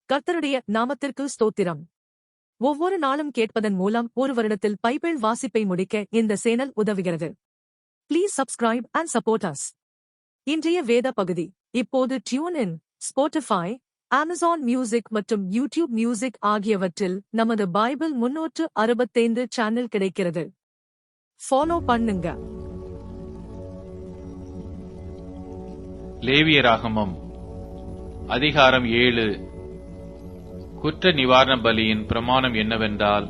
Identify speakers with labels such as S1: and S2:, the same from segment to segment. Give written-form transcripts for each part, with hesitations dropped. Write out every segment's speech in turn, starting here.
S1: கர்த்தருடைய நாமத்திற்கு ஸ்தோத்திரம். ஒவ்வொரு நாளும் கேட்பதன் மூலம் ஒரு வருடத்தில் பைபிள் வாசிப்பை முடிக்க இந்த சேனல் உதவுகிறது. Please subscribe and support us. இன்றைய வேத பகுதி இப்போது tune in, Spotify, Amazon music மற்றும் யூடியூப் மியூசிக் ஆகியவற்றில் நமது பைபிள் 365 சேனல் கிடைக்கிறது. ஃபாலோ பண்ணுங்க.
S2: லேவியராகமம் அதிகாரம் 7. குற்ற நிவாரண பலியின் பிரமாணம் என்னவென்றால்,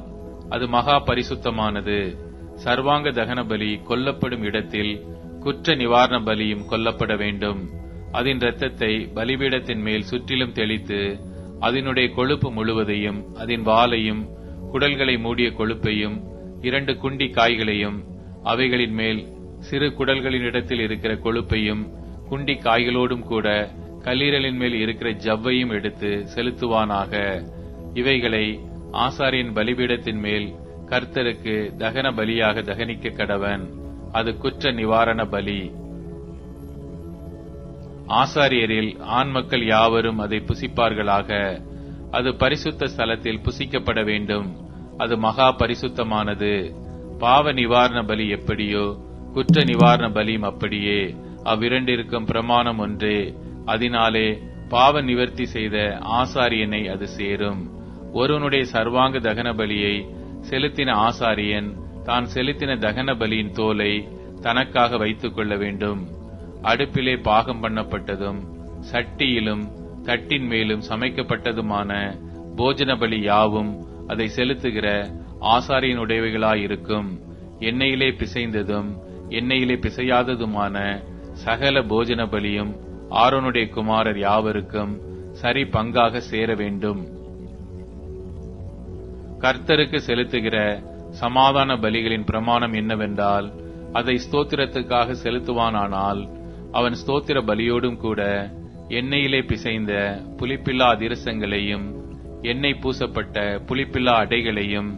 S2: அது மகா பரிசுத்தமானது. சர்வாங்க தகன பலி கொல்லப்படும் இடத்தில் குற்ற நிவாரண பலியும் கொல்லப்பட வேண்டும். அதன் இரத்தத்தை பலிபீடத்தின் மேல் சுற்றிலும் தெளித்து, அதனுடைய கொழுப்பு முழுவதையும், அதன் வாலையும், குடல்களை மூடிய கொழுப்பையும், 2 குண்டி காய்களையும், அவைகளின் மேல் சிறு குடல்களினிடத்தில் இருக்கிற கொழுப்பையும், குண்டி காய்களோடும் கூட கல்லீரலின் மேல் இருக்கிற ஜவ்வையும் எடுத்து செலுத்துவானாக. இவைகளை ஆசாரியன் பலிபீடத்தின் மேல் கர்த்தருக்கு தகன பலியாக தகனிக்க கடவன். அது குற்ற நிவாரண பலி. ஆசாரியரில் ஆண் மக்கள் யாவரும் அதை புசிப்பார்களாக. அது பரிசுத்த ஸ்தலத்தில் புசிக்கப்பட வேண்டும். அது மகா பரிசுத்தமானது. பாவ நிவாரண பலி எப்படியோ குற்ற நிவாரண பலியும் அப்படியே. அவ்விரண்டிற்கும் பிரமாணம் ஒன்றே. அதனாலே பாவ நிவர்த்தி செய்த ஆசாரியனை அது சேரும். ஒருவனுடைய சர்வாங்க தகன பலியை செலுத்தின ஆசாரியன் தான் செலுத்தின தகன பலியின் தோலை தனக்காக வைத்துக் கொள்ள வேண்டும். அடுப்பிலே பாகம் பண்ணப்பட்டதும் சட்டியிலும் தட்டின் மேலும் சமைக்கப்பட்டதுமான போஜன பலி யாவும் அதை செலுத்துகிற ஆசாரியனுடையவைகளாயிருக்கும். எண்ணெயிலே பிசைந்ததும் எண்ணெயிலே பிசையாததுமான சகல போஜன பலியும் ஆரோனுடைய குமாரர் யாவருக்கும் சரி பங்காக சேர வேண்டும். கர்த்தருக்கு செலுத்துகிற சமாதான பலிகளின் பிரமாணம் என்னவென்றால், அதை ஸ்தோத்திரத்துக்காக செலுத்துவானானால் அவன் ஸ்தோத்திர பலியோடும் கூட எண்ணெயிலே பிசைந்த புளிப்பில்லா அதிரசங்களையும், எண்ணெய் பூசப்பட்ட புளிப்பில்லா அடைகளையும்,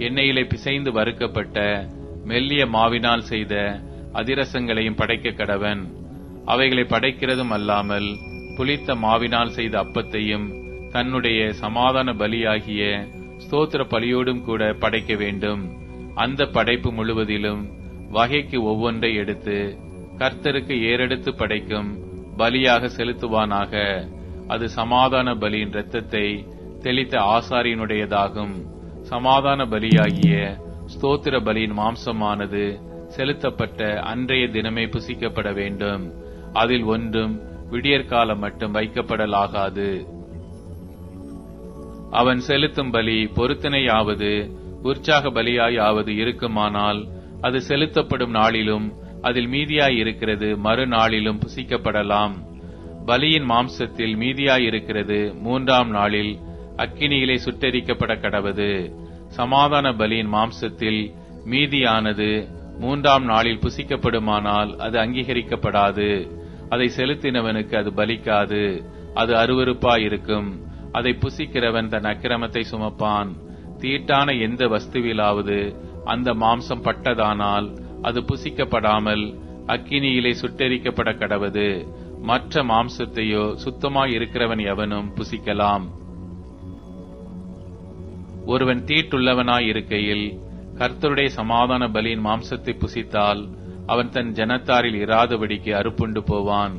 S2: எண்ணெயிலே பிசைந்து வறுக்கப்பட்ட மெல்லிய மாவினால் செய்த அதிரசங்களையும் படைக்க கடவன். அவைகளை படைக்கிறதும் அல்லாமல் புளித்த மாவினால் செய்த அப்பத்தையும் தன்னுடைய சமாதான பலியாகிய ஸ்தோத்திர பலியோடும் கூட படைக்க வேண்டும். அந்த படைப்பு முழுவதிலும் வகைக்கு ஒவ்வொன்றை எடுத்து கர்த்தருக்கு ஏறெடுத்து படைக்கும் பலியாக செலுத்துவானாக. அது சமாதான பலியின் இரத்தத்தை தெளித்த ஆசாரியனுடையதாகும். சமாதான பலியாகிய ஸ்தோத்திர பலியின் மாம்சமானது செலுத்தப்பட்ட அன்றைய தினமே புசிக்கப்பட வேண்டும். அதில் ஒன்றும் விடியற்காலம் மட்டும் வைக்கப்படலாகாது. அவன் செலுத்தும் பலி பொருத்தனையாவது உற்சாக பலியாயாவது இருக்குமானால், அது செலுத்தப்படும் நாளிலும் அதில் மீதியாயிருக்கிறது மறுநாளிலும் புசிக்கப்படலாம். பலியின் மாம்சத்தில் மீதியாயிருக்கிறது 3ஆம் நாளில் அக்கினியிலே சுட்டெரிக்கப்பட கடவது. சமாதான பலியின் மாம்சத்தில் மீதியானது 3ஆம் நாளில் புசிக்கப்படுமானால் அது அங்கீகரிக்கப்படாது. அதை செலுத்தினவனுக்கு அது பலிக்காது. அது அருவருப்பாயிருக்கும். அதை புசிக்கிறவன் தன் அக்கிரமத்தை சுமப்பான். தீட்டான எந்த வஸ்துவிலாவது அந்த மாம்சம் பட்டதானால் அது புசிக்கப்படாமல் அக்கினியிலே சுட்டெரிக்கப்பட கடவது. மற்ற மாம்சத்தையோ சுத்தமாயிருக்கிறவன் எவனும் புசிக்கலாம். ஒருவன் தீட்டுள்ளவனாயிருக்கையில் கர்த்தருடைய சமாதான பலியின் மாம்சத்தை புசித்தால் அவன் தன் ஜனத்தாரில் இராதபடிக்கு அறுப்புண்டு போவான்.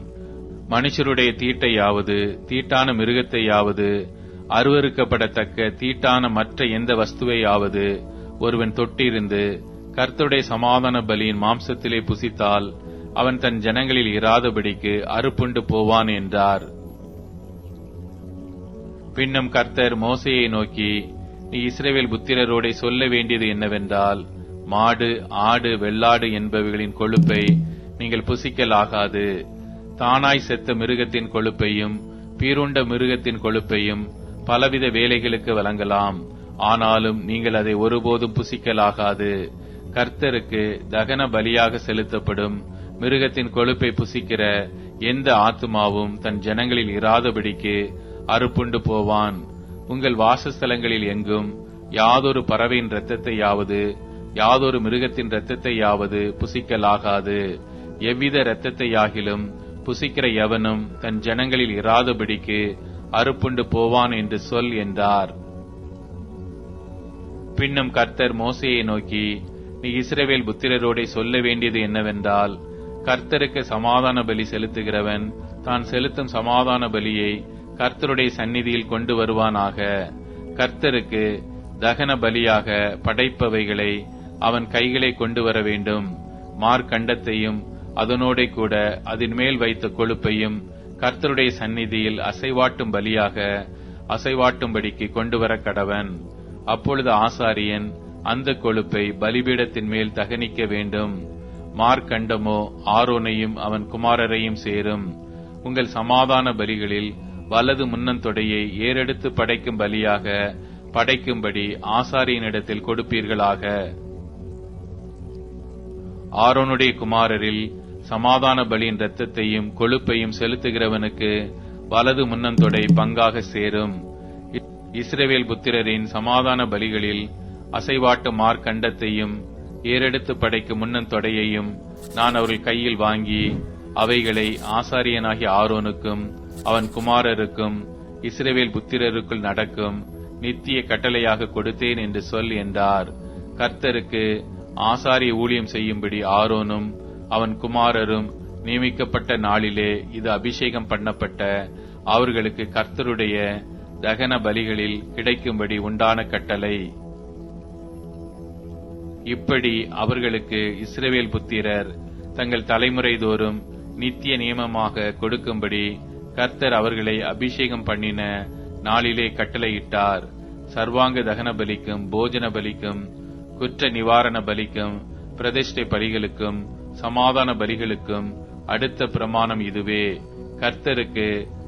S2: மனுஷருடைய தீட்டையாவது தீட்டான மிருகத்தையாவது அருவருக்கப்படத்தக்க தீட்டான மற்ற எந்த வஸ்துவையாவது ஒருவன் தொட்டிருந்து கர்த்தருடைய சமாதான பலியின் மாம்சத்திலே புசித்தால் அவன் தன் ஜனங்களில் இராதபடிக்கு அறுப்புண்டு போவான் என்றார். பின்னும் கர்த்தர் மோசேயை நோக்கி, நீ இஸ்ரவேல் புத்திரரோடே சொல்ல வேண்டியது என்னவென்றால், மாடு, ஆடு, வெள்ளாடு என்பவைகளின் கொழுப்பை நீங்கள் புசிக்கலாகாது. தானாய் செத்த மிருகத்தின் கொழுப்பையும் பீருண்ட மிருகத்தின் கொழுப்பையும் பலவித வேலைகளுக்கு வழங்கலாம். ஆனாலும் நீங்கள் அதை ஒருபோதும் புசிக்கலாகாது. கர்த்தருக்கு தகன பலியாக செலுத்தப்படும் மிருகத்தின் கொழுப்பை புசிக்கிற எந்த ஆத்துமாவும் தன் ஜனங்களில் இராதபடிக்கு அறுப்புண்டு போவான். உங்கள் வாசஸ்தலங்களில் எங்கும் யாதொரு பறவையின் இரத்தத்தையாவது யாதொரு மிருகத்தின் இரத்தத்தையாவது புசிக்கலாகாது. எவ்வித இரத்தத்தையாகிலும் புசிக்கிற எவனும் தன் ஜனங்களில் இராதபடிக்கு அறுப்புண்டு போவான் என்று சொல் என்றார். பின்னும் கர்த்தர் மோசேயை நோக்கி, நீ இஸ்ரவேல் புத்திரரோடே சொல்ல வேண்டியது என்னவென்றால், கர்த்தருக்கு சமாதான பலி செலுத்துகிறவன் தான் செலுத்தும் சமாதான பலியை கர்த்தருடைய சந்நிதியில் கொண்டு வருவானாக. கர்த்தருக்கு தகன பலியாக படைப்பவைகளை அவன் கைகளை கொண்டு வர வேண்டும். மார்க்கண்டத்தையும் அதனோடே கூட அதன் மேல் வைத்த கொழுப்பையும் கர்த்தருடைய சந்நிதியில் அசைவாட்டும் பலியாக அசைவாட்டும்படிக்கு கொண்டு வர கடவன். அப்பொழுது ஆசாரியன் அந்த கொழுப்பை பலிபீடத்தின் மேல் தகனிக்க வேண்டும். மார்க்கண்டமோ ஆரோனையும் அவன் குமாரரையும் சேரும். உங்கள் சமாதான பலிகளில் வலது முன்னந்தொடையை ஏறெடுத்து படைக்கும் பலியாக படைக்கும்படி ஆசாரியனிடத்தில் கொடுப்பீர்களாக. ஆரோனுடைய குமாரரில் சமாதான பலியின் இரத்தத்தையும் கொழுப்பையும் செலுத்துகிறவனுக்கு வலது முன்னந்தொடை பங்காக சேரும். இஸ்ரவேல் புத்திரரின் சமாதான பலிகளில் அசைவாட்டு மார்க்கண்டத்தையும் ஏறெடுத்து படைக்கும் முன்னந்தொடையையும் நான் அவர்கள் கையில் வாங்கி அவைகளை ஆசாரியனாகிய ஆரோனுக்கும் அவன் குமாரருக்கும் இஸ்ரவேல் புத்திரருக்குள் நடக்கும் நித்திய கட்டளையாக கொடுத்தேன் என்று சொல் என்றார். கர்த்தருக்கு ஆசாரிய ஊழியம் செய்யும்படி ஆரோனும் அவன் குமாரரும் நியமிக்கப்பட்ட நாளிலே இது அபிஷேகம் பண்ணப்பட்ட அவர்களுக்கு கர்த்தருடைய தகன பலிகளில் கிடைக்கும்படி உண்டான கட்டளை. இப்படி அவர்களுக்கு இஸ்ரவேல் புத்திரர் தங்கள் தலைமுறை தோறும் நித்திய நியமமாக கொடுக்கும்படி கர்த்தர் அவர்களை அபிஷேகம் பண்ணின நாளிலே கட்டளையிட்டார். சர்வாங்க தகன பலிக்கும் போஜன பலிக்கும் குற்ற நிவாரண பலிக்கும் பிரதிஷ்டை பலிகளுக்கும் சமாதான பலிகளுக்கும் அடுத்த பிரமாணம் இதுவே. கர்த்தருக்கு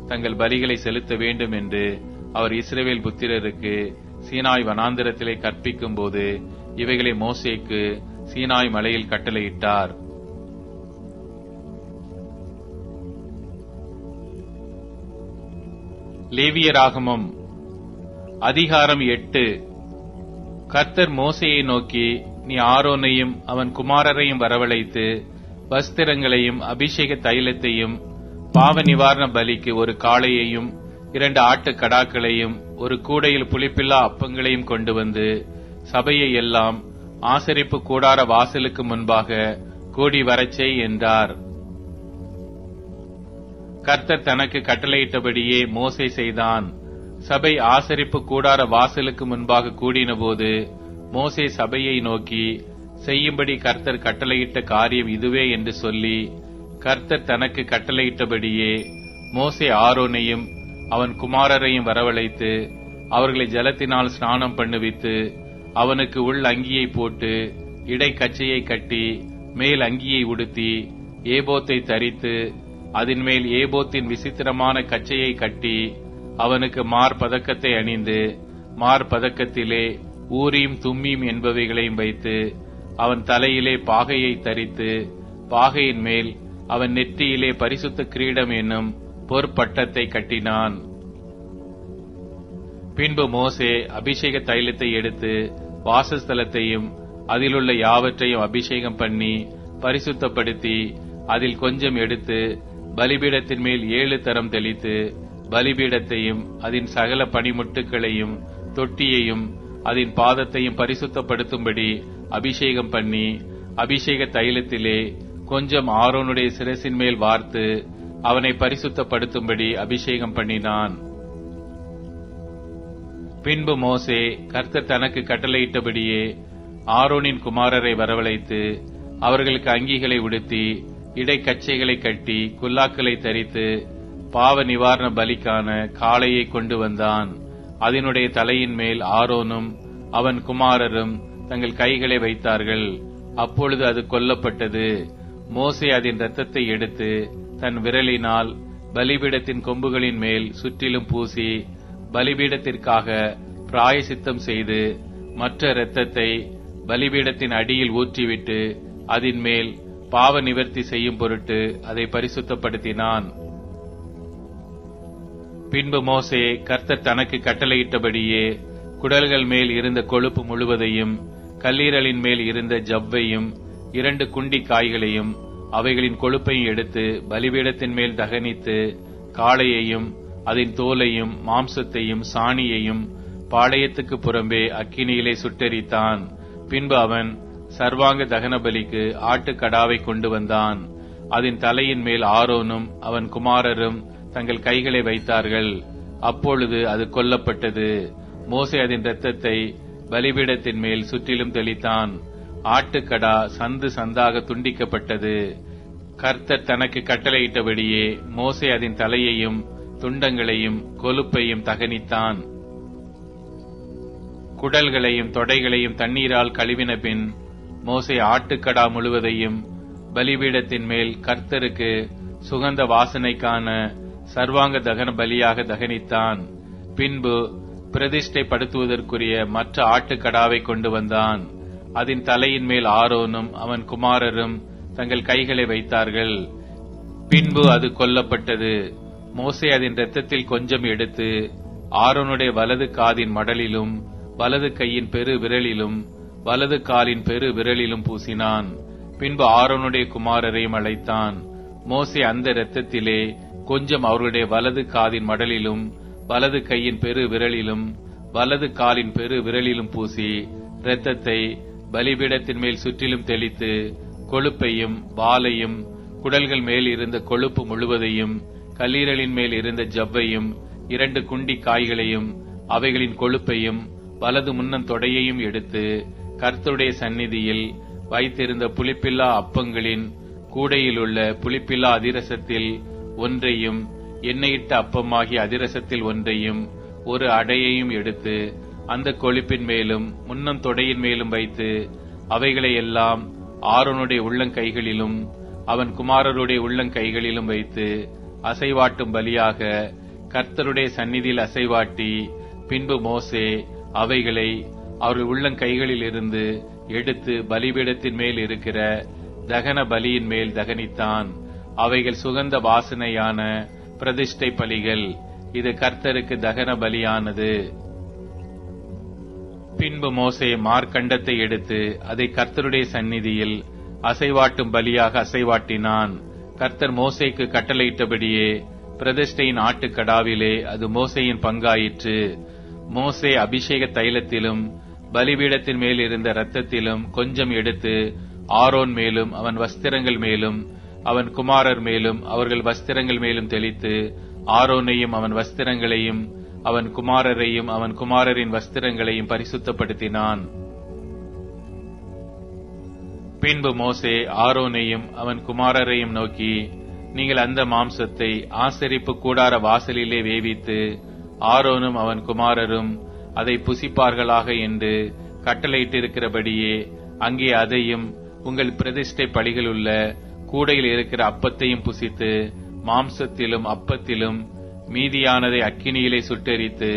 S2: தங்கள் பலிகளை செலுத்த வேண்டும் என்று அவர் இஸ்ரவேல் புத்திரருக்கு சீனாய் வனாந்திரத்திலே கற்பிக்கும் போது இவைகளை மோசேக்கு சீனாய் மலையில் கட்டளையிட்டார். லேவியராகமம் அதிகாரம் 8. கர்த்தர் மோசேயை நோக்கி, நீ ஆரோனையும் அவன் குமாரரையும் வரவழைத்து வஸ்திரங்களையும் அபிஷேக தைலத்தையும் பாவ நிவாரண பலிக்கு ஒரு காளையையும் 2 ஆட்டு கடாக்களையும் ஒரு கூடையில் புளிப்பில்லா அப்பங்களையும் கொண்டு வந்து சபையை எல்லாம் ஆசரிப்பு கூடார வாசலுக்கு முன்பாக கூடி வரச்செய் என்றார். கர்த்தர் தனக்கு கட்டளையிட்டபடியே மோசே செய்தான். சபை ஆசரிப்பு கூடார வாசலுக்கு முன்பாக கூடின போது மோசே சபையை நோக்கி, செய்யும்படி கர்த்தர் கட்டளையிட்ட காரியம் இதுவே என்று சொல்லி, கர்த்தர் தனக்கு கட்டளையிட்டபடியே மோசே ஆரோனையும் அவன் குமாரரையும் வரவழைத்து அவர்களை ஜலத்தினால் ஸ்நானம் பண்ணுவித்து அவனுக்கு உள் அங்கியை போட்டு இடை கச்சையை கட்டி மேல் அங்கியை உடுத்தி ஏபோத்தை தரித்து அதன் மேல் ஏபோத்தின் விசித்திரமான கச்சையை கட்டி அவனுக்கு மார்பதக்கத்தை அணிந்து மார்பதக்கத்திலே ஊரீம் தும்மீம் என்பவைகளையும் வைத்து அவன் தலையிலே பாகையை தரித்து பாகையின் மேல் அவன் நெற்றியிலே பரிசுத்த கிரீடம் என்னும் பொற்பட்டத்தை கட்டினான். பின்பு மோசே அபிஷேக தைலத்தை எடுத்து வாசஸ்தலத்தையும் அதிலுள்ள யாவற்றையும் அபிஷேகம் பண்ணி பரிசுத்தப்படுத்தி அதில் கொஞ்சம் எடுத்து பலிபீடத்தின் மேல் 7 தரம் தெளித்து பலிபீடத்தையும் அதன் சகல பனிமுட்டுகளையும் தொட்டியையும் அதன் பாதத்தையும் பரிசுத்தப்படுத்தும்படி அபிஷேகம் பண்ணி அபிஷேக தைலத்திலே கொஞ்சம் ஆரோனுடைய சிரசின் மேல் வார்த்து அவனை பரிசுத்தப்படுத்தும்படி அபிஷேகம் பண்ணினான். பின்பு மோசே கர்த்தர் தனக்கு கட்டளையிட்டபடியே ஆரோனின் குமாரரை வரவழைத்து அவர்களுக்கு அங்கிகளை உடுத்தி இடைக்கச்சைகளை கட்டி குல்லாக்களை தரித்து பாவ நிவாரண பலிக்கான காளையை கொண்டு வந்தான். அதனுடைய தலையின் மேல் ஆரோனும் அவன் குமாரரும் தங்கள் கைகளை வைத்தார்கள். அப்பொழுது அது கொல்லப்பட்டது. மோசே அதன் இரத்தத்தை எடுத்து தன் விரலினால் பலிபீடத்தின் கொம்புகளின் மேல் சுற்றிலும் பூசி பலிபீடத்திற்காக பிராயசித்தம் செய்து மற்ற இரத்தத்தை பலிபீடத்தின் அடியில் ஊற்றிவிட்டு அதன் மேல் பாவ நிவர்த்தி செய்யும் பொருட்டு அதை பரிசுத்தப்படுத்தினான். பின்பு மோசே கர்த்தர் தனக்கு கட்டளையிட்டபடியே குடல்கள் மேல் இருந்த கொழுப்பு முழுவதையும் கல்லீரலின் மேல் இருந்த ஜவ்வையும் 2 குண்டி காய்களையும் அவைகளின் கொழுப்பையும் எடுத்து பலிபீடத்தின் மேல் தகனித்து காளையையும் அதன் தோலையும் மாம்சத்தையும் சாணியையும் பாளையத்துக்கு புறம்பே அக்கினியிலே சுட்டெரித்தான். பின்பு அவன் சர்வாங்க தகன பலிக்கு ஆட்டுக்கடாவை கொண்டு வந்தான். அதன் தலையின் மேல் ஆரோனும் அவன் குமாரரும் தங்கள் கைகளை வைத்தார்கள். அப்பொழுது அது கொல்லப்பட்டது. மோசே அதன் இரத்தத்தை பலிபீடத்தின் மேல் சுற்றிலும் தெளித்தான். ஆட்டுக்கடா சந்து சந்தாக துண்டிக்கப்பட்டது. கர்த்தர் தனக்கு கட்டளையிட்டபடியே மோசே அதன் தலையையும் துண்டங்களையும் கொழுப்பையும் தகனித்தான். குடல்களையும் தொடைகளையும் தண்ணீரால் கழுவின பின் மோசே ஆட்டுக்கடா முழுவதையும் பலிபீடத்தின் மேல் கர்த்தருக்கு சுகந்த வாசனைக்கான சர்வாங்க தகன பலியாக தகனித்தான். பின்பு பிரதிஷ்டைப்படுத்துவதற்குரிய மற்ற ஆட்டுக்கடாவை கொண்டு வந்தான். அதன் தலையின் மேல் ஆரோனும் அவன் குமாரரும் தங்கள் கைகளை வைத்தார்கள். பின்பு அது கொல்லப்பட்டது. மோசே அதன் இரத்தத்தில் கொஞ்சம் எடுத்து ஆரோனுடைய வலது காதின் மடலிலும் வலது கையின் பெரு விரலிலும் வலது காலின் பெரு விரலிலும் பூசினான். பின்பு ஆரோனுடைய குமாரரையும் அழைத்தான். மோசே அந்த இரத்தத்திலே கொஞ்சம் அவர்களுடைய வலது காதின் மடலிலும் வலது கையின் பெரு விரலிலும் வலது காலின் பெரு விரலிலும் பூசி இரத்தத்தை பலிபீடத்தின் மேல் சுற்றிலும் தெளித்து கொழுப்பையும் வாலையும் குடல்கள் மேல் இருந்த கொழுப்பு முழுவதையும் கல்லீரலின் மேல் இருந்த ஜவ்வையும் 2 குண்டி காய்களையும் அவைகளின் கொழுப்பையும் வலது முன்னம் தொடையையும் எடுத்து கர்த்தருடைய சந்நிதியில் வைத்திருந்த புளிப்பில்லா அப்பங்களின் கூடையிலுள்ள புளிப்பில்லா அதிரசத்தில் ஒன்றையும் எண்ணெயிட்ட அப்பமாகிய அதிரசத்தில் ஒன்றையும் ஒரு அடையையும் எடுத்து அந்த கொழுப்பின் மேலும் முன்னம் தொடையின் மேலும் வைத்து அவைகளை எல்லாம் ஆரோனுடைய உள்ளங்கைகளிலும் அவன் குமாரருடைய உள்ளங்கைகளிலும் வைத்து அசைவாட்டும் பலியாக கர்த்தருடைய சந்நிதியில் அசைவாட்டி, பின்பு மோசே அவைகளை அவர்கள் உள்ளங்கைகளில் இருந்து எடுத்து பலிபீடத்தின் மேல் இருக்கிற தகன பலியின் மேல் தகனித்தான். அவைகள் சுகந்த வாசனையான பிரதிஷ்டை பலிகள். இது கர்த்தருக்கு தகன பலியானது. பின்பு மோசே மார்க்கண்டத்தை எடுத்து அதை கர்த்தருடைய சந்நிதியில் அசைவாட்டும் பலியாக அசைவாட்டினான். கர்த்தர் மோசேக்கு கட்டளையிட்டபடியே பிரதிஷ்டையின் ஆட்டுக்கடாவிலே அது மோசேயின் பங்காயிற்று. மோசே அபிஷேக தைலத்திலும் பலிபீடத்தின் மேல் இருந்த இரத்தத்திலும் கொஞ்சம் எடுத்து ஆரோன் மேலும் அவன் வஸ்திரங்கள் மேலும் அவன் குமாரர் மேலும் அவர்கள் வஸ்திரங்கள் மேலும் தெளித்து ஆரோனையும் அவன் வஸ்திரங்களையும் அவன் குமாரரையும் அவன் குமாரரின் வஸ்திரங்களையும் பரிசுத்தப்படுத்தினான். பின்பு மோசே ஆரோனையும் அவன் குமாரரையும் நோக்கி, நீங்கள் அந்த மாம்சத்தை ஆசரிப்பு கூடார வாசலிலே வேவித்து ஆரோனும் அவன் குமாரரும் அதை புசிப்பார்களாக என்று கட்டளையிட்டிருக்கிறபடியே அங்கே அதையும் உங்கள் பிரதிஷ்டை பலிகள் உள்ள கூடையில் இருக்கிற அப்பத்தையும் புசித்து மாம்சத்திலும் அப்பத்திலும் மீதியானதை அக்கினியிலே சுட்டெரித்து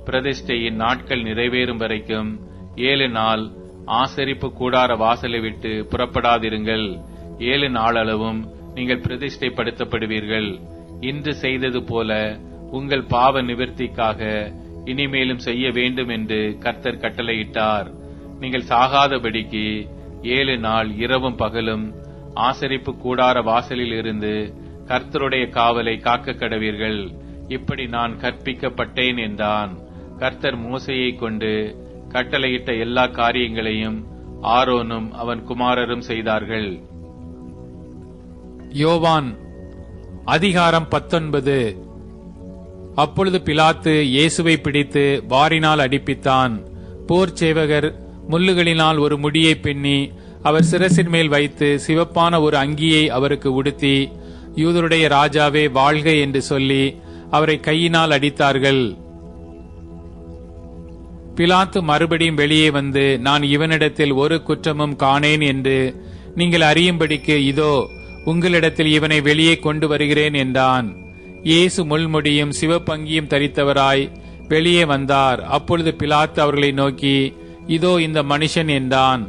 S2: பிரதிஷ்டையின் நாட்கள் நிறைவேறும் வரைக்கும் 7 நாள் ஆசரிப்பு கூடார வாசலை விட்டு புறப்படாதிருங்கள். 7 நாளளவும் நீங்கள் பிரதிஷ்டைப்படுத்தப்படுவீர்கள். இன்று செய்தது போல உங்கள் பாவ நிவர்த்திக்காக இனிமேலும் செய்ய வேண்டும் என்று கர்த்தர் கட்டளையிட்டார். நீங்கள் சாகாதபடிக்கு 7 நாள் இரவும் பகலும் ஆசரிப்பு கூடார வாசலில் இருந்து கர்த்தருடைய காவலை காக்க கடவீர்கள். இப்படி நான் கற்பிக்கப்பட்டேன் என்றான். கர்த்தர் மோசேயை கொண்டு கட்டளையிட்ட எல்லா காரியங்களையும் ஆரோனும் அவன் குமாரரும் செய்தார்கள்.
S3: யோவான் அதிகாரம் 19. அப்பொழுது பிலாத்து இயேசுவை பிடித்து வாரினால் அடிப்பித்தான். போர் சேவகர் முள்ளுகளினால் ஒரு முடியை பின்னி அவர் சிரசின் மேல் வைத்து சிவப்பான ஒரு அங்கியை அவருக்கு உடுத்தி, யூதருடைய ராஜாவே வாழ்க என்று சொல்லி அவரை கையினால் அடித்தார்கள். பிலாத்து மறுபடியும் வெளியே வந்து, நான் இவனிடத்தில் ஒரு குற்றமும் காணேன் என்று நீங்கள் அறியும்படிக்கு இதோ உங்களிடத்தில் இவனை வெளியே கொண்டு வருகிறேன் என்றான். இயேசு முள்முடியும் சிவப்பங்கியும் தரித்தவராய் வெளியே வந்தார். அப்பொழுது பிலாத்து அவர்களை நோக்கி, இதோ இந்த மனுஷன் என்றான்.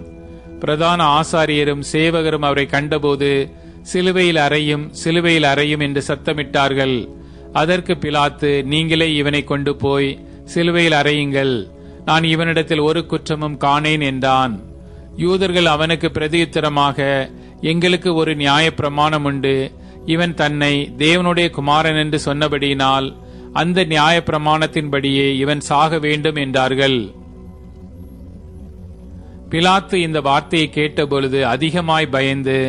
S3: பிரதான ஆசாரியரும் சேவகரும் அவரை கண்டபோது, சிலுவையில் அறையும் சிலுவையில் அறையும் என்று சத்தமிட்டார்கள். அதற்கு பிலாத்து, நீங்களே இவனை கொண்டு போய் சிலுவையில் அறையுங்கள், நான் இவனிடத்தில் ஒரு குற்றமும் காணேன் என்றான். யூதர்கள் அவனுக்கு பிரதியுத்தரமாக, எங்களுக்கு ஒரு நியாய பிரமாணம் உண்டு, இவன் தன்னை தேவனுடைய குமாரன் என்று சொன்னபடியினால் அந்த நியாயப்பிரமாணத்தின்படியே இவன் சாக வேண்டும் என்றார்கள். பிலாத்து இந்த வார்த்தையை கேட்டபொழுது அதிகமாய் பயந்து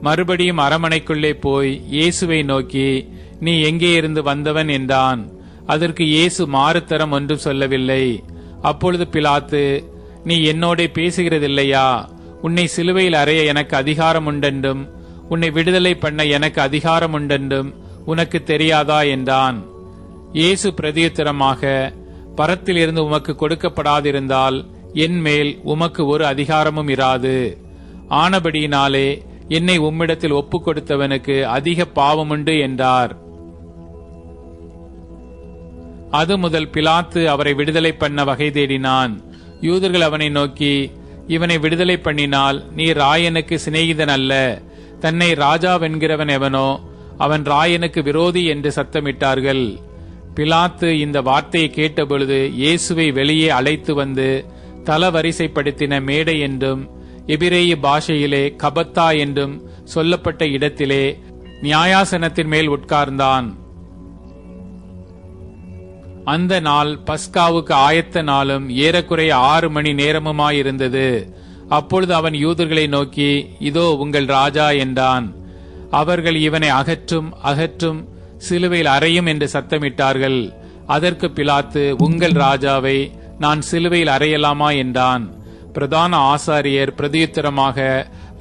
S3: மறுபடியும் அரமனைக்குள்ளே போய் இயேசுவை நோக்கி, நீ எங்கே இருந்து வந்தவன் என்றான். அதற்கு இயேசு மாறுத்தரம் ஒன்றும் சொல்லவில்லை. அப்பொழுது பிலாத்து, நீ என்னோட பேசுகிறதில்லையா? உன்னை சிலுவையில் அறைய எனக்கு அதிகாரம் உண்டென்றும் உன்னை விடுதலை பண்ண எனக்கு அதிகாரம் உண்டென்றும் உனக்கு தெரியாதா என்றான். இயேசு பிரதியுத்தரமாக, பரத்திலிருந்து உமக்கு கொடுக்கப்படாதிருந்தால் என் மேல் உமக்கு ஒரு அதிகாரமும் இராது. ஆனபடியினாலே என்னை உம்மிடத்தில் ஒப்புக் கொடுத்தவனுக்கு அதிக பாவமுண்டு என்றார். அது முதல் பிலாத்து அவரை விடுதலை பண்ண வகை தேடினான். யூதர்கள் அவனை நோக்கி, இவனை விடுதலை பண்ணினால் நீ ராயனுக்கு சிநேகிதன் அல்ல, தன்னை ராஜாவென்கிறவன் எவனோ அவன் ராயனுக்கு விரோதி என்று சத்தமிட்டார்கள். பிலாத்து இந்த வார்த்தையை கேட்டபொழுது இயேசுவை வெளியே அழைத்து வந்து தலவரிசைப்படுத்தின மேடை என்றும் எபிரேய பாஷையிலே கபத்தா என்றும் சொல்லப்பட்ட இடத்திலே நியாயாசனத்தின் மேல் உட்கார்ந்தான். அந்த நாள் பஸ்காவுக்கு ஆயத்த நாளும் ஏறக்குறைய 6 மணி நேரமுமாயிருந்தது. அப்பொழுது அவன் யூதர்களை நோக்கி, இதோ உங்கள் ராஜா என்றான். அவர்கள் இவனை அகற்றும் அகற்றும், சிலுவையில் அறையும் என்று சத்தமிட்டார்கள். அதற்கு பிலாத்து, உங்கள் ராஜாவை நான் சிலுவையில் அறையலாமா என்றான். பிரதான ஆசாரியர் பிரதியுத்தரமாக,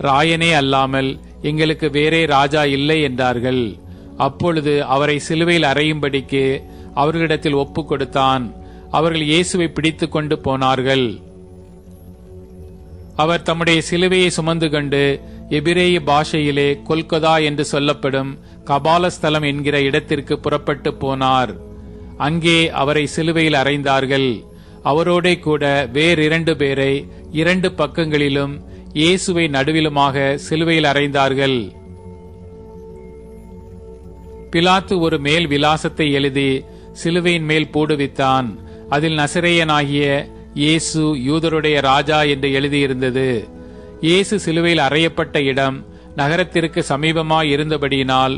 S3: ராயனே அல்லாமல் எங்களுக்கு வேறே ராஜா இல்லை என்றார்கள். அப்பொழுது அவரை சிலுவையில் அறையும்படிக்கு அவர்களிடத்தில் ஒப்பு கொடுத்தான். அவர்கள் இயேசுவை பிடித்துக் கொண்டு போனார்கள். அவர் தம்முடைய சிலுவையை சுமந்து கொண்டு எபிரேய பாஷையிலே கொல்கொதா என்று சொல்லப்படும் கபாலஸ்தலம் என்கிற இடத்திற்கு புறப்பட்டு போனார். அங்கே அவரை சிலுவையில் அறைந்தார்கள். அவரோடே கூட வேறு 2 பேரை 2 பக்கங்களிலும் இயேசுவை நடுவிலுமாக சிலுவையில் அறைந்தார்கள். பிலாத்து ஒரு மேல் விலாசத்தை எழுதி சிலுவையின் மேல் போடுவித்தான். அதில் நசரேயனாகிய இயேசு யூதருடைய ராஜா என்று எழுதியிருந்தது. இயேசு சிலுவையில் அறையப்பட்ட இடம் நகரத்திற்கு சமீபமாய் இருந்தபடியினால்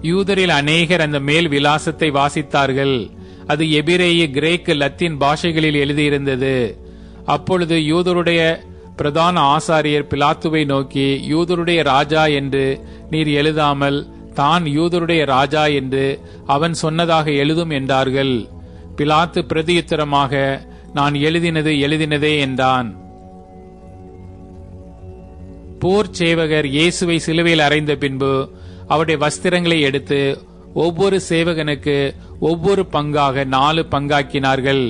S3: யூதரில் அநேகர் அந்த மேல் விலாசத்தை வாசித்தார்கள். அது எபிரேய, கிரேக்கு, லத்தீன் பாஷைகளில் எழுதியிருந்தது. அப்பொழுது யூதருடைய பிரதான ஆசாரியர் பிலாத்துவை நோக்கி, யூதருடைய ராஜா என்று நீர் எழுதாமல் தான் யூதருடைய ராஜா என்று அவன் சொன்னதாக எழுதும் என்றார்கள். பிலாத்து பிரதியுத்தரமாக, நான் எழுதினதே என்றான். போர் சேவகர் இயேசுவை சிலுவையில் அறைந்த பின்பு அவருடைய வஸ்திரங்களை எடுத்து ஒவ்வொரு சேவகனுக்கு ஒவ்வொரு பங்காக 4 பங்காக்கினார்கள்.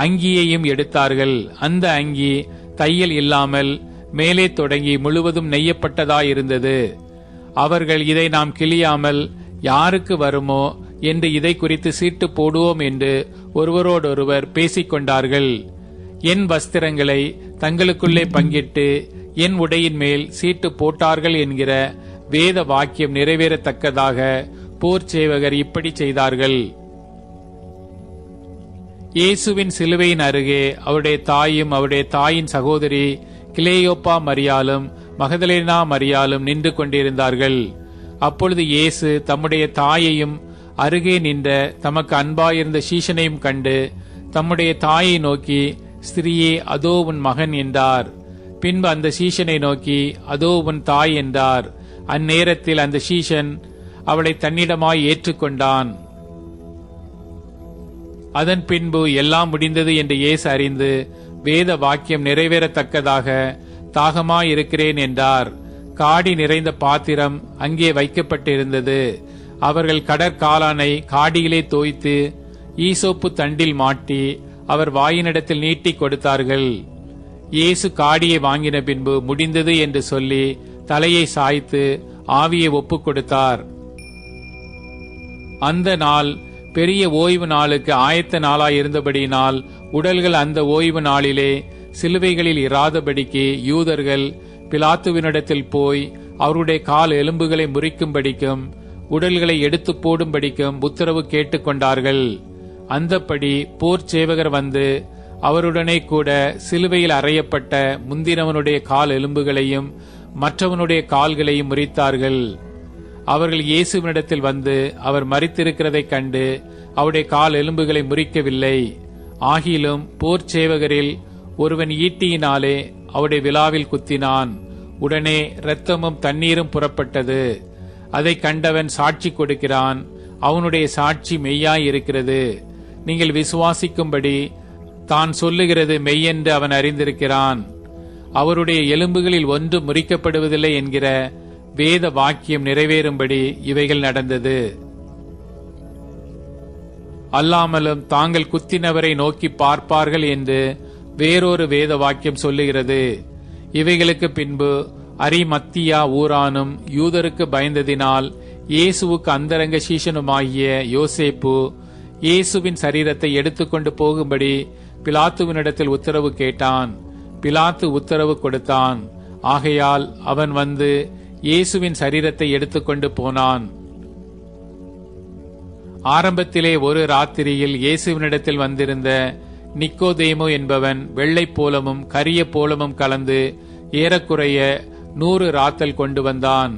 S3: அங்கியையும் எடுத்தார்கள். அந்த அங்கி தையல் இல்லாமல் மேலே தொடங்கி முழுவதும் நெய்யப்பட்டதாயிருந்தது. அவர்கள், இதை நாம் கிழியாமல் யாருக்கு வருமோ என்று இதை குறித்து சீட்டு போடுவோம் என்று ஒருவரோடொருவர் பேசிக்கொண்டார்கள். என் வஸ்திரங்களை தங்களுக்குள்ளே பங்கிட்டு என் உடையின் மேல் சீட்டு போட்டார்கள் என்கிற வேத வாக்கியம் நிறைவேறத்தக்கதாக போர் சேவகர் இப்படி செய்தார்கள். இயேசுவின் சிலுவையின் அருகே அவருடைய தாயும் அவருடைய தாயின் சகோதரி கிலேயோப்பா மரியாலும் மகதலேனா மரியாலும் நின்று கொண்டிருந்தார்கள். அப்பொழுது இயேசு தம்முடைய தாயையும் அருகே நின்ற தமக்கு அன்பாயிருந்த சீஷனையும் கண்டு தம்முடைய தாயை நோக்கி, ஸ்திரியே, அதோ உன் மகன் என்றார். பின்பு அந்த சீஷனை நோக்கி, அதோ உன் தாய் என்றார். அந்நேரத்தில் அந்த சீஷன் அவளை தன்னிடமாய் ஏற்றுக்கொண்டான். அதன் பின்பு எல்லாம் முடிந்தது என்று இயேசு அறிந்து வேத வாக்கியம் நிறைவேறத்தக்கதாக தாகமாயிருக்கிறேன் என்றார். காடி நிறைந்த பாத்திரம் அங்கே வைக்கப்பட்டிருந்தது. அவர்கள் கடற்காளானை காடியிலே தோய்த்து ஈசோப்பு தண்டில் மாட்டி அவர் வாயினிடத்தில் நீட்டி கொடுத்தார்கள். இயேசு காடியை வாங்கின பின்பு முடிந்தது என்று சொல்லி தலையை சாய்த்து ஆவியை ஒப்புக் கொடுத்தார். அந்த நாள் பெரிய ஓய்வு நாளுக்கு ஆயத்த நாளாயிருந்தபடியினால் உடல்கள் அந்த ஓய்வு நாளிலே சிலுவைகளில் இராதபடிக்கு யூதர்கள் பிலாத்துவினிடத்தில் போய் அவருடைய கால் எலும்புகளை முறிக்கும்படிக்கும் உடல்களை எடுத்து போடும்படிக்கும் உத்தரவு கேட்டுக்கொண்டார்கள். அந்தப்படி போர் சேவகர் வந்து அவருடனே கூட சிலுவையில் அறையப்பட்ட முந்தினவனுடைய கால் எலும்புகளையும் மற்றவனுடைய கால்களையும் முறித்தார்கள். அவர்கள் இயேசுவினிடத்தில் வந்து அவர் மரித்திருக்கிறதைக் கண்டு அவருடைய கால் எலும்புகளை முறிக்கவில்லை. ஆகிலும் போர் சேவகரில் ஒருவன் ஈட்டியினாலே அவருடைய விலாவில் குத்தினான். உடனே இரத்தமும் தண்ணீரும் புறப்பட்டது. அதை கண்டவன் சாட்சி கொடுக்கிறான். அவனுடைய சாட்சி மெய்யாய் இருக்கிறது. நீங்கள் விசுவாசிக்கும்படி தான் சொல்லுகிறது மெய்யென்று அவன் அறிந்திருக்கிறான். அவருடைய எலும்புகளில் ஒன்று முறிக்கப்படுவதில்லை என்கிற வேத வாக்கியம் நிறைவேறும்படி இவைகள் நடந்தது. அல்லாமலும் தாங்கள் குத்தினவரை நோக்கி பார்ப்பார்கள் என்று வேறொரு வேத வாக்கியம் சொல்லுகிறது. இவைகளுக்கு பின்பு அரிமத்தியா ஊரானும் யூதருக்கு பயந்ததினால் இயேசுவுக்கு அந்தரங்க சீஷனுமாகிய யோசேப்பு இயேசுவின் சரீரத்தை எடுத்துக்கொண்டு போகும்படி பிலாத்துவினிடத்தில் உத்தரவு கேட்டான். பிலாத்து உத்தரவு கொடுத்தான். ஆகையால் அவன் வந்து இயேசுவின் சரீரத்தை எடுத்துக்கொண்டு போனான். ஆரம்பத்திலே ஒரு ராத்திரியில் இயேசுவினிடத்தில் வந்திருந்த நிக்கோதேமு என்பவன் வெள்ளை போலமும் கரிய போலமும் கலந்து ஏறக்குறைய 100 ராத்தல் கொண்டு வந்தான்.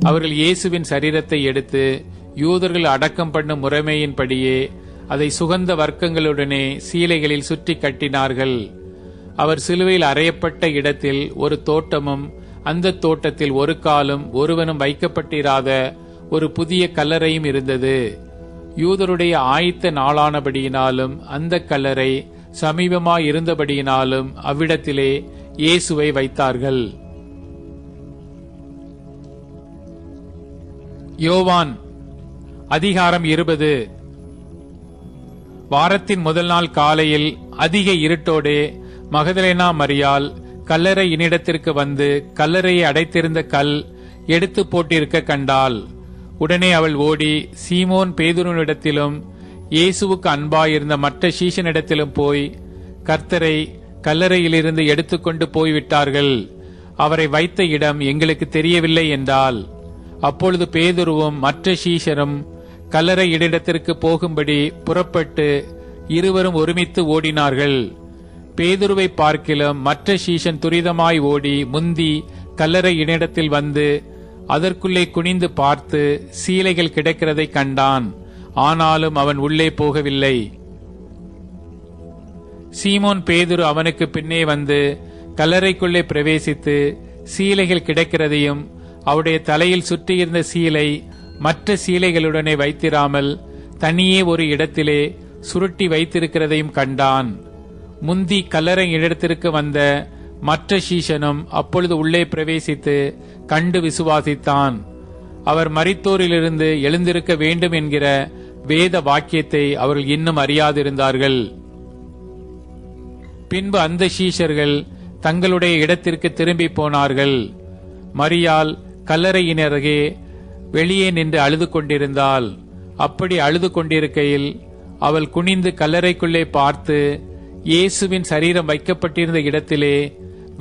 S3: அவர்கள் இயேசுவின் சரீரத்தை எடுத்து யூதர்கள் அடக்கம் பண்ணும் முறைமையின்படியே அதை சுகந்த வர்க்கங்களுடனே சீலைகளில் சுற்றி கட்டினார்கள். அவர் சிலுவையில் அறையப்பட்ட இடத்தில் ஒரு தோட்டமும் அந்த தோட்டத்தில் ஒரு காலும் ஒருவனும் வைக்கப்பட்டிராத ஒரு புதிய கல்லறையும் இருந்தது. யூதருடைய ஆயத்த நாளானபடியினாலும் அந்த கல்லறை சமீபமாய் இருந்தபடியினாலும் அவ்விடத்திலே இயேசுவை வைத்தார்கள். யோவான் அதிகாரம் 20. வாரத்தின் முதல் நாள் காலையில் அதிக இருட்டோடே மகதலேனா மரியாள் கல்லறை இனிடத்திற்கு வந்து கல்லறையை அடைத்திருந்த கல் எடுத்து போட்டிருக்க கண்டாள். உடனே அவள் ஓடி சீமோன் பேதுருவினிடத்திலும் இயேசுவுக்கு அன்பாயிருந்த மற்ற சீஷனிடத்திலும் போய், கர்த்தரை கல்லறையிலிருந்து எடுத்துக்கொண்டு போய்விட்டார்கள், அவரை வைத்த இடம் எங்களுக்கு தெரியவில்லை என்றால். அப்பொழுது பேதுருவும் மற்ற சீஷரும் கல்லறை இடத்திற்கு போகும்படி புறப்பட்டு இருவரும் ஒருமித்து ஓடினார்கள். பேதுருவை பார்க்கிலும் மற்ற சீஷன் துரிதமாய் ஓடி முந்தி கல்லறை இடத்தில் வந்து அதற்குள்ளே குனிந்து பார்த்து சீலைகள் கிடக்கிறதை கண்டான். ஆனாலும் அவன் உள்ளே போகவில்லை. சீமோன் பேதுரு அவனுக்கு பின்னே வந்து கல்லறைக்குள்ளே பிரவேசித்து சீலைகள் கிடக்கிறதையும் அவருடைய தலையில் சுற்றியிருந்த சீலை மற்ற சீலைகளுடனே வைத்திராமல் தனியே ஒரு இடத்திலே சுருட்டி வைத்திருக்கிறதையும் கண்டான். முந்தி கல்லறை இடத்திற்கு வந்த மற்ற சீஷனும் அப்பொழுது உள்ளே பிரவேசித்து கண்டு விசுவாசித்தான். அவர் மரித்தோரிலிருந்து எழுந்திருக்க வேண்டும் என்கிற வேத வாக்கியத்தை அவர்கள் இன்னும் அறியாதிருந்தார்கள். பின்பு அந்த சீஷர்கள் தங்களுடைய இடத்திற்கு திரும்பி போனார்கள். மரியாள் கல்லறையினருகே வெளியே நின்று அழுது கொண்டிருந்தாள். அப்படி அழுது கொண்டிருக்கையில் அவள் குனிந்து கல்லறைக்குள்ளே பார்த்து இயேசுவின் சரீரம் வைக்கப்பட்டிருந்த இடத்திலே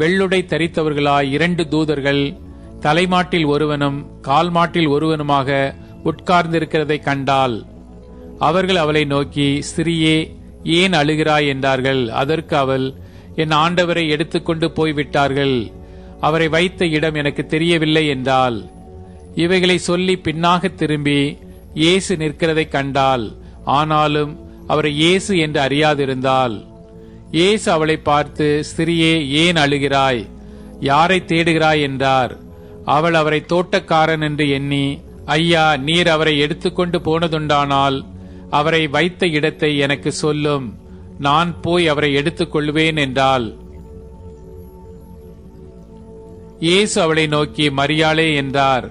S3: வெள்ளுடை தரித்தவர்களாய் 2 தூதர்கள் தலைமாட்டில் ஒருவனும் கால்மாட்டில் ஒருவனுமாக உட்கார்ந்திருக்கிறதை கண்டாள். அவர்கள் அவளை நோக்கி, ஸ்திரியே, ஏன் அழுகிறாய் என்றார்கள். அதற்கு அவள், என் ஆண்டவரை எடுத்துக்கொண்டு போய்விட்டார்கள், அவரை வைத்த இடம் எனக்கு தெரியவில்லை என்றாள். இவைகளை சொல்லி பின்னாக திரும்பி இயேசு நிற்கிறதை கண்டாள். ஆனாலும் அவரை இயேசு என்று அறியாதிருந்தாள். இயேசு அவளை பார்த்து, ஸ்திரியே, ஏன் அழுகிறாய்? யாரை தேடுகிறாய் என்றார். அவள் அவரை தோட்டக்காரன் என்று எண்ணி, ஐயா, நீர் அவரை எடுத்துக்கொண்டு போனதுண்டானால் அவரை வைத்த இடத்தை எனக்கு சொல்லும், நான் போய் அவரை எடுத்துக் கொள்வேன் என்றாள். இயேசு அவளை நோக்கி, மரியாளே என்றார்.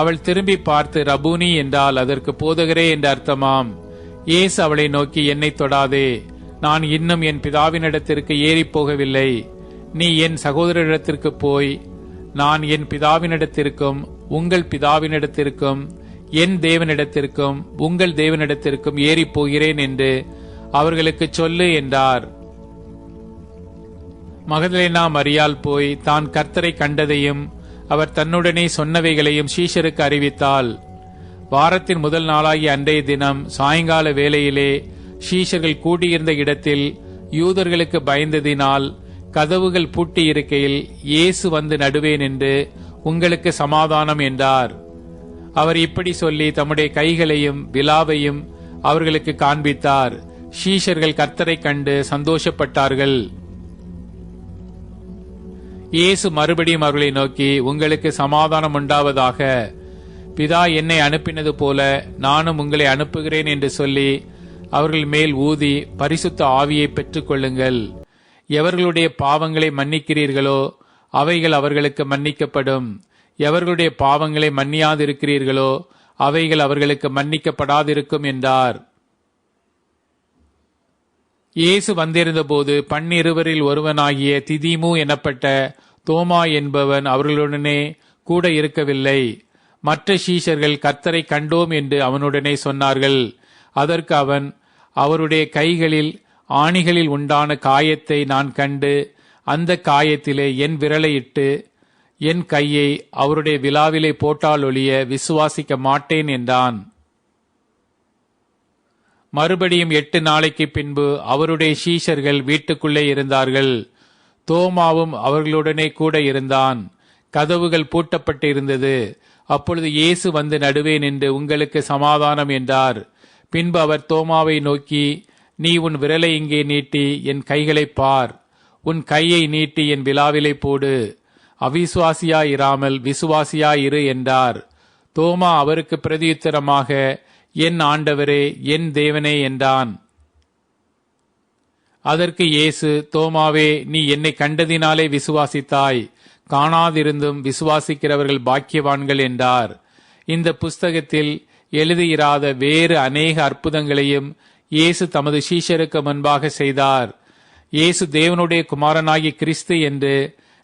S3: அவள் திரும்பி பார்த்து ரபூனி என்றால், அதற்கு போதகரே என்று அர்த்தமாம். இயேசு அவளை நோக்கி, என்னை தொடாதே, நான் இன்னும் என் பிதாவினிடத்திற்கு ஏறி போகவில்லை. நீ என் சகோதரரிடத்திற்கு போய், நான் என் பிதாவினிடத்திற்கும் உங்கள் பிதாவினிடத்திற்கும் என் தேவனிடத்திற்கும் உங்கள் தேவனிடத்திற்கும் ஏறி போகிறேன் என்று அவர்களுக்கு சொல்லு என்றார். மகதலேனா மரியாள் போய் தான் கர்த்தரை கண்டதையும் அவர் தன்னுடனே சொன்னவைகளையும் சீஷருக்கு அறிவித்தாள். வாரத்தின் முதல் நாளாகிய அன்றைய தினம் சாயங்கால வேளையிலே சீஷர்கள் கூடியிருந்த இடத்தில் யூதர்களுக்கு பயந்ததினால் கதவுகள் பூட்டி இருக்கையில் இயேசு வந்து நடுவே நின்று, உங்களுக்கு சமாதானம் என்றார். அவர் இப்படி சொல்லி தம்முடைய கைகளையும் விலாவையும் அவர்களுக்கு காண்பித்தார். சீஷர்கள் கர்த்தரை கண்டு சந்தோஷப்பட்டார்கள். இயேசு மறுபடியும் அவர்களை நோக்கி, உங்களுக்கு சமாதானம் உண்டாவதாக. பிதா என்னை அனுப்பினது போல நானும் உங்களை அனுப்புகிறேன் என்று சொல்லி அவர்கள் மேல் ஊதி பரிசுத்த ஆவியை பெற்றுக் கொள்ளுங்கள். எவர்களுடைய பாவங்களை மன்னிக்கிறீர்களோ அவைகள் அவர்களுக்கு மன்னிக்கப்படும். எவர்களுடைய பாவங்களை மன்னியாதிருக்கிறீர்களோ அவைகள் அவர்களுக்கு மன்னிக்கப்படாதிருக்கும் என்றார். இயேசு வந்திருந்தபோது 12 ஒருவனாகிய திதிமு எனப்பட்ட தோமா என்பவன் அவர்களுடனே கூட இருக்கவில்லை. மற்ற சீஷர்கள் கர்த்தரை கண்டோம் என்று அவனுடனே சொன்னார்கள். அதற்கு அவன், அவருடைய கைகளில் ஆணிகளில் உண்டான காயத்தை நான் கண்டு அந்த காயத்திலே என் விரலை இட்டு என் கையை அவருடைய விலாவிலே போட்டாலொழிய விசுவாசிக்க மாட்டேன் என்றான். மறுபடியும் 8 நாளைக்கு பின்பு அவருடைய சீஷர்கள் வீட்டுக்குள்ளே இருந்தார்கள். தோமாவும் அவர்களுடனே கூட இருந்தான். கதவுகள் பூட்டப்பட்டு இருந்தது. அப்பொழுது இயேசு வந்து நடுவே நின்று, உங்களுக்கு சமாதானம் என்றார். பின்பு அவர் தோமாவை நோக்கி, நீ உன் விரலை இங்கே நீட்டி என் கைகளை பார். உன் கையை நீட்டி என் விலாவிலை போடு. அவிசுவாசியாயிராமல் விசுவாசியாயிரு என்றார். தோமா அவருக்கு பிரதியுத்தரமாக, என் ஆண்டவரே, என் தேவனே என்றான். அதற்கு இயேசு, தோமாவே, நீ என்னை கண்டதினாலே விசுவாசித்தாய். காணாதிருந்தும் விசுவாசிக்கிறவர்கள் பாக்கியவான்கள் என்றார். இந்த புஸ்தகத்தில் எழுதியிராத வேறு அநேக அற்புதங்களையும் இயேசு தமது சீஷருக்கு முன்பாக செய்தார். இயேசு தேவனுடைய குமாரனாகி கிறிஸ்து என்று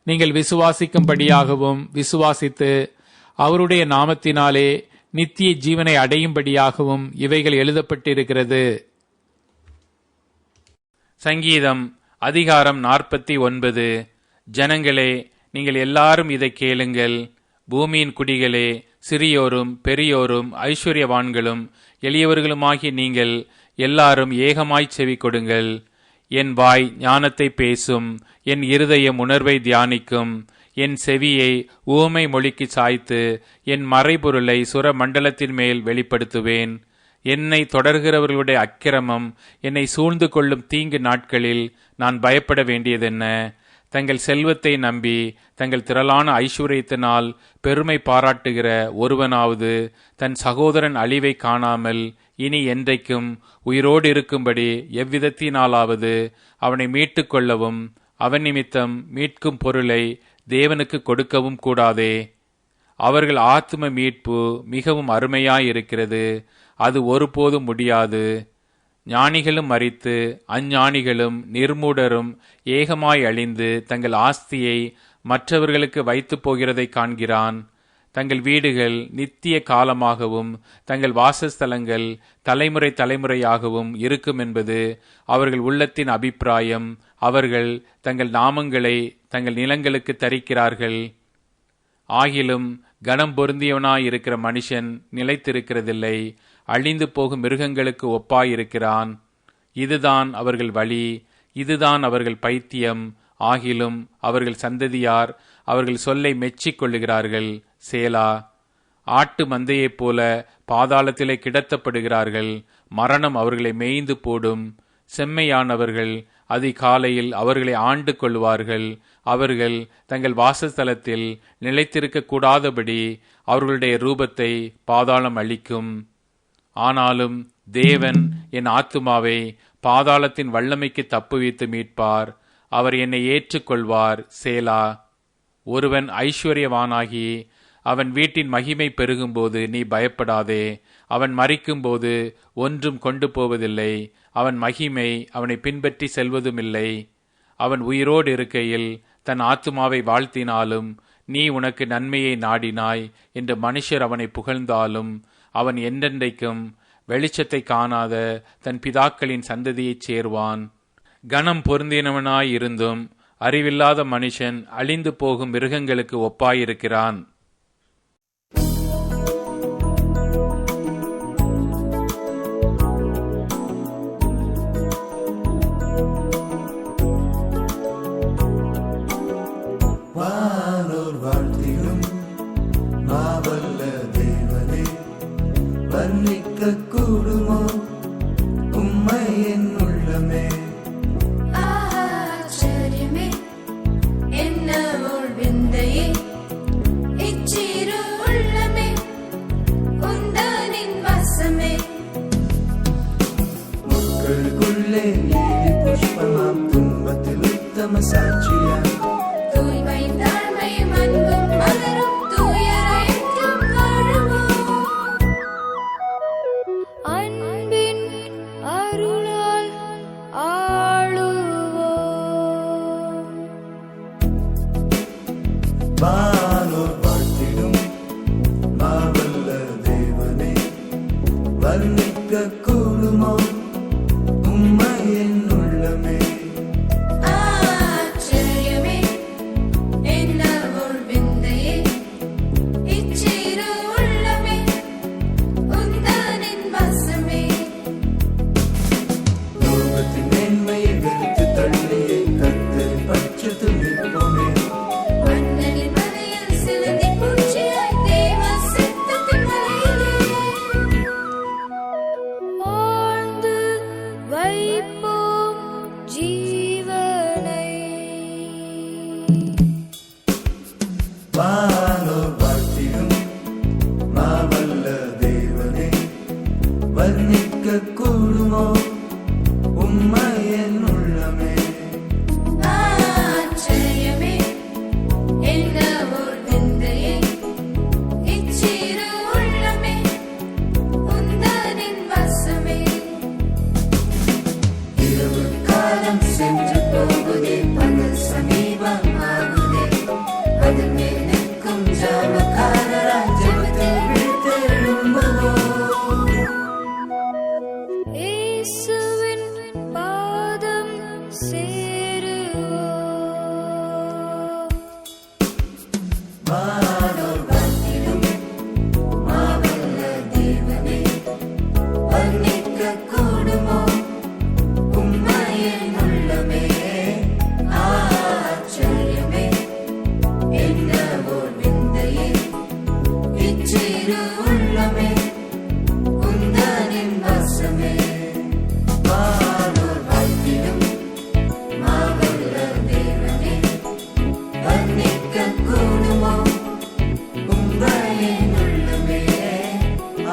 S3: நீங்கள் விசுவாசிக்கும்படியாகவும் விசுவாசித்து அவருடைய நாமத்தினாலே நித்திய ஜீவனை அடையும்படியாகவும் இவைகள் எழுதப்பட்டிருக்கிறது. சங்கீதம் அதிகாரம் 49. ஜனங்களே, நீங்கள் எல்லாரும் இதை கேளுங்கள். பூமியின் குடிகளே, சிறியோரும் பெரியோரும் ஐஸ்வர்யவான்களும் எளியவர்களுமாகிய நீங்கள் எல்லாரும் ஏகமாய்ச் செவி கொடுங்கள். என் வாய் ஞானத்தை பேசும், என் இருதயம் உணர்வை தியானிக்கும். என் செவியை ஊமை மொழிக்கு சாய்த்து என் மறைபொருளை சுர மண்டலத்தின் மேல் வெளிப்படுத்துவேன். என்னை தொடர்கிறவர்களுடைய அக்கிரமம் என்னை சூழ்ந்து கொள்ளும் தீங்கு நாட்களில் நான் பயப்பட வேண்டியதென்ன? தங்கள் செல்வத்தை நம்பி தங்கள் திரளான ஐஸ்வர்யத்தினால் பெருமை பாராட்டுகிற ஒருவனாவது தன் சகோதரன் அழிவை காணாமல் இனி என்றைக்கும் உயிரோடு இருக்கும்படி எவ்விதத்தினாலாவது அவனை மீட்டுக் கொள்ளவும் அவன் நிமித்தம் மீட்கும் பொருளை தேவனுக்கு கொடுக்கவும் கூடாதே. அவர்கள் ஆத்தும மீட்பு மிகவும் அருமையாயிருக்கிறது. அது ஒருபோதும் முடியாது. ஞானிகளும் மரித்து அஞ்ஞானிகளும் நிர்மூடரும் ஏகமாய் அழிந்து தங்கள் ஆஸ்தியை மற்றவர்களுக்கு வைத்து போகிறதை காண்கிறான். தங்கள் வீடுகள் நித்திய காலமாகவும் தங்கள் வாசஸ்தலங்கள் தலைமுறை தலைமுறையாகவும் இருக்கும் என்பது அவர்கள் உள்ளத்தின் அபிப்பிராயம். அவர்கள் தங்கள் நாமங்களை தங்கள் நிலங்களுக்கு தரிக்கிறார்கள். ஆகிலும் கனம் பொருந்தியவனாயிருக்கிற மனுஷன் நிலைத்திருக்கிறதில்லை. அழிந்து போகும் மிருகங்களுக்கு ஒப்பாயிருக்கிறான். இதுதான் அவர்கள் வழி, இதுதான் அவர்கள் பைத்தியம். ஆகிலும் அவர்கள் சந்ததியார் அவர்கள் சொல்லை மெச்சிக் கொள்ளுகிறார்கள். சேலா. ஆட்டு மந்தையைப் போல பாதாளத்திலே கிடத்தப்படுகிறார்கள். மரணம் அவர்களை மேய்ந்து போடும். செம்மையானவர்கள் அதிகாலையில் அவர்களை ஆண்டு கொள்வார்கள். அவர்கள் தங்கள் வாசஸ்தலத்தில் நிலைத்திருக்க கூடாதபடி அவர்களுடைய ரூபத்தை பாதாளம் அளிக்கும். ஆனாலும் தேவன் என் ஆத்துமாவை பாதாளத்தின் வல்லமைக்கு தப்புவித்து மீட்பார். அவர் என்னை ஏற்றுக்கொள்வார். சேலா. ஒருவன் ஐஸ்வர்யவானாகி அவன் வீட்டின் மகிமை பெருகும்போது நீ பயப்படாதே. அவன் மரிக்கும்போது ஒன்றும் கொண்டு போவதில்லை. அவன் மகிமை அவனை பின்பற்றி செல்வதுமில்லை. அவன் உயிரோடு இருக்கையில் தன் ஆத்துமாவை வாழ்த்தினாலும் நீ உனக்கு நன்மையை நாடினாய் என்று மனுஷர் அவனை புகழ்ந்தாலும் அவன் என்றென்றைக்கும் வெளிச்சத்தை காணாத தன் பிதாக்களின் சந்ததியைச் சேர்வான். கனம் பொருந்தினவனாயிருந்தும் அறிவில்லாத மனுஷன் அழிந்து போகும் மிருகங்களுக்கு ஒப்பாயிருக்கிறான்.
S4: வானோர் வாழ்த்திலும் மாவல்ல தேவனே, வர்ணிக்க கூடுமோ உத்தம சாட்சியாய்
S5: தூய்மையும் தாழ்மையும் அன்பும் மலரும் தூயராய் என்றும் வாழுவோம். அன்பின் அருளால் ஆளுவோம்.
S4: வானோர் வாழ்த்திடும் மாவல்ல தேவனே, வர்ணிக்க கூடுமோ உம்மை என் உள்ளமே.
S5: ஆச்சரியமே, என்னவொரு விந்தையே, இச்சிறு உள்ளமே, உந்தனின் வசமே.
S4: லோகத்தின் மேன்மையை வெறுத்து தள்ளியே கர்த்தரின் பட்சத்தில் நிற்போமே.
S5: மன்னனின் மலையில் சிலந்தி பூச்சியாய் தேவ சித்தத்தின் மலையிலே வாழ்ந்து வைப்போம் ஜீவனை.
S4: வானோர் வாழ்த்திடும் மாவல்ல தேவனே, வர்ணிக்க கூடுமோ உம்மை என் உள்ளமே.
S5: ஆச்சரியமே, என்னவொரு விந்தையே, இச்சிறு உள்ளமே, உந்தனின் வசமே.
S4: இரவு காலம் சென்று போகுதே, பகல் சமீபமாகுதே, அதில் மேல் நிற்கும் ஜாமக்காரராய் ஜெபத்தில் விழித்தெழும்புவோம்.
S5: இயேசுவின் பாதம் சேருவோம்.
S4: வானோர் வாழ்த்திடும் மாவல்ல தேவனே, வர்ணிக்க கூடுமோ உம்மை என் உள்ளமே. ஆச்சரியமே, என்னவோர் விந்தையே, இச்சிறு உள்ளமே, உந்தனின் வசமே. வானோர் வாழ்த்திடும் மாவல்ல தேவனே, வர்ணிக்க கூடுமோ உம்மை என் உள்ளமே.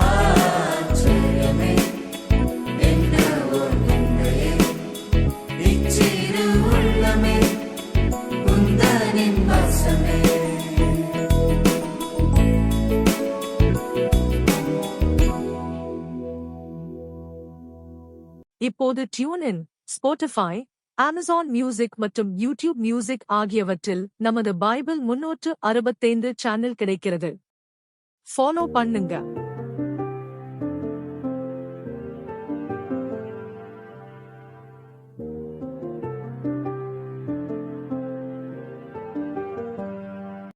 S4: ஆச்சரியமே, என்னவோர் விந்தையே, இச்சிறு உள்ளமே, உந்தனின் வசமே.
S1: இப்போது tune in, Spotify, Amazon music மற்றும் யூடியூப் மியூசிக் ஆகியவற்றில் நமது பைபிள் 365 சேனல் கிடைக்கிறது. ஃபாலோ பண்ணுங்க.